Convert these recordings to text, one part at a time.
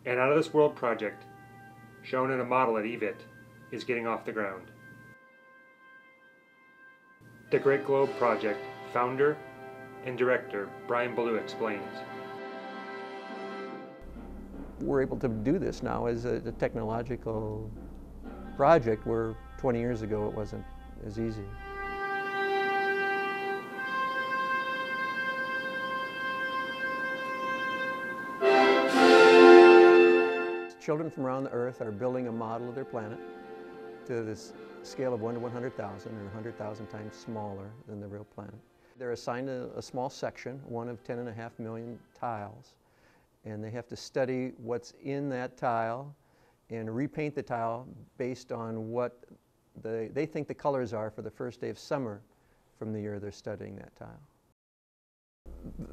An out-of-this-world project, shown in a model at EVIT, is getting off the ground. The Great Globe Project founder and director Bryan Beaulieu explains. We're able to do this now as a technological project where 20 years ago it wasn't as easy. Children from around the earth are building a model of their planet to this scale of 1 to 100,000, or 100,000 times smaller than the real planet. They're assigned a small section, one of 10.5 million tiles, and they have to study what's in that tile and repaint the tile based on what they think the colors are for the first day of summer from the year they're studying that tile.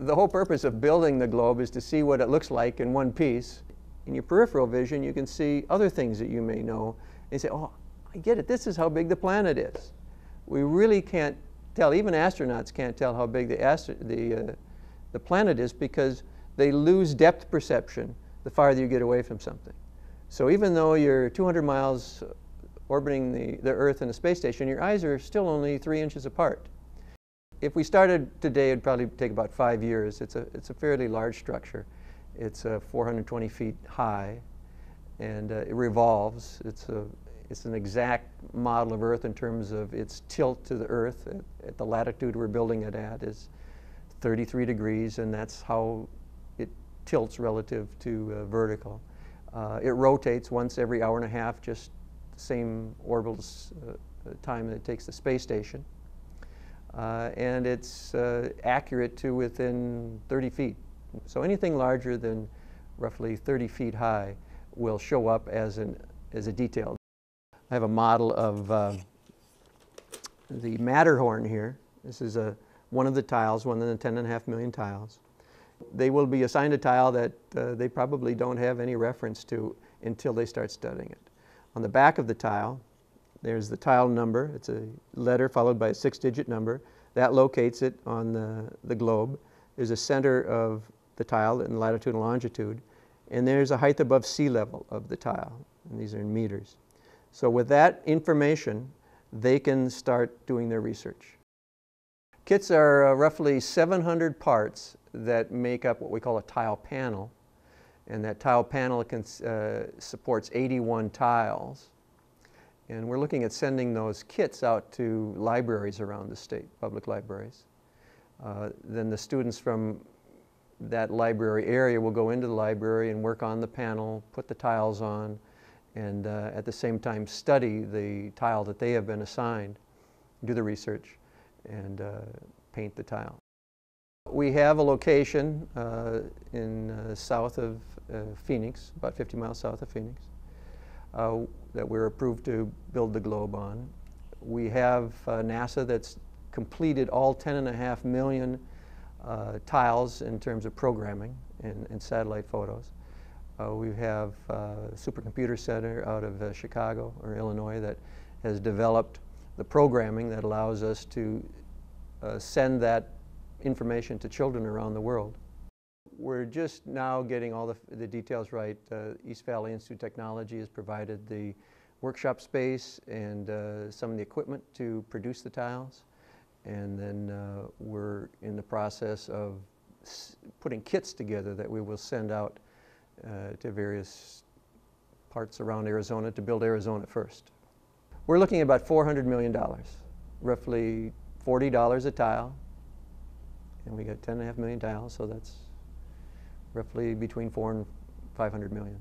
The whole purpose of building the globe is to see what it looks like in one piece. In your peripheral vision, you can see other things that you may know and say, oh, I get it, this is how big the planet is. We really can't tell, even astronauts can't tell how big the planet is, because they lose depth perception the farther you get away from something. So even though you're 200 miles orbiting the Earth in a space station, your eyes are still only 3 inches apart. If we started today, it'd probably take about 5 years. It's a fairly large structure. It's 420 feet high, and it revolves. It's an exact model of Earth in terms of its tilt to the Earth. At the latitude we're building it at is 33 degrees, and that's how it tilts relative to vertical. It rotates once every hour and a half, just the same orbital time that it takes the space station. And it's accurate to within 30 feet. So anything larger than roughly 30 feet high will show up as a detail. I have a model of the Matterhorn here. This is one of the tiles, one of the 10.5 million tiles. They will be assigned a tile that they probably don't have any reference to until they start studying it. On the back of the tile, there's the tile number. It's a letter followed by a 6-digit number. That locates it on the globe. There's a center of the tile in latitude and longitude, and there's a height above sea level of the tile, and these are in meters. So with that information, they can start doing their research. Kits are roughly 700 parts that make up what we call a tile panel, and that tile panel supports 81 tiles. And we're looking at sending those kits out to libraries around the state, public libraries. Then the students from that library area will go into the library and work on the panel, put the tiles on, and at the same time study the tile that they have been assigned, do the research, and paint the tile. We have a location in south of Phoenix, about 50 miles south of Phoenix, that we're approved to build the globe on. We have NASA that's completed all 10.5 million tiles in terms of programming and satellite photos. We have a supercomputer center out of Chicago or Illinois that has developed the programming that allows us to send that information to children around the world. We're just now getting all the details right. East Valley Institute of Technology has provided the workshop space and some of the equipment to produce the tiles. And then we're in the process of putting kits together that we will send out to various parts around Arizona to build Arizona first. We're looking at about $400 million, roughly $40 a tile. And we got 10.5 million tiles, so that's roughly between 400 and 500 million.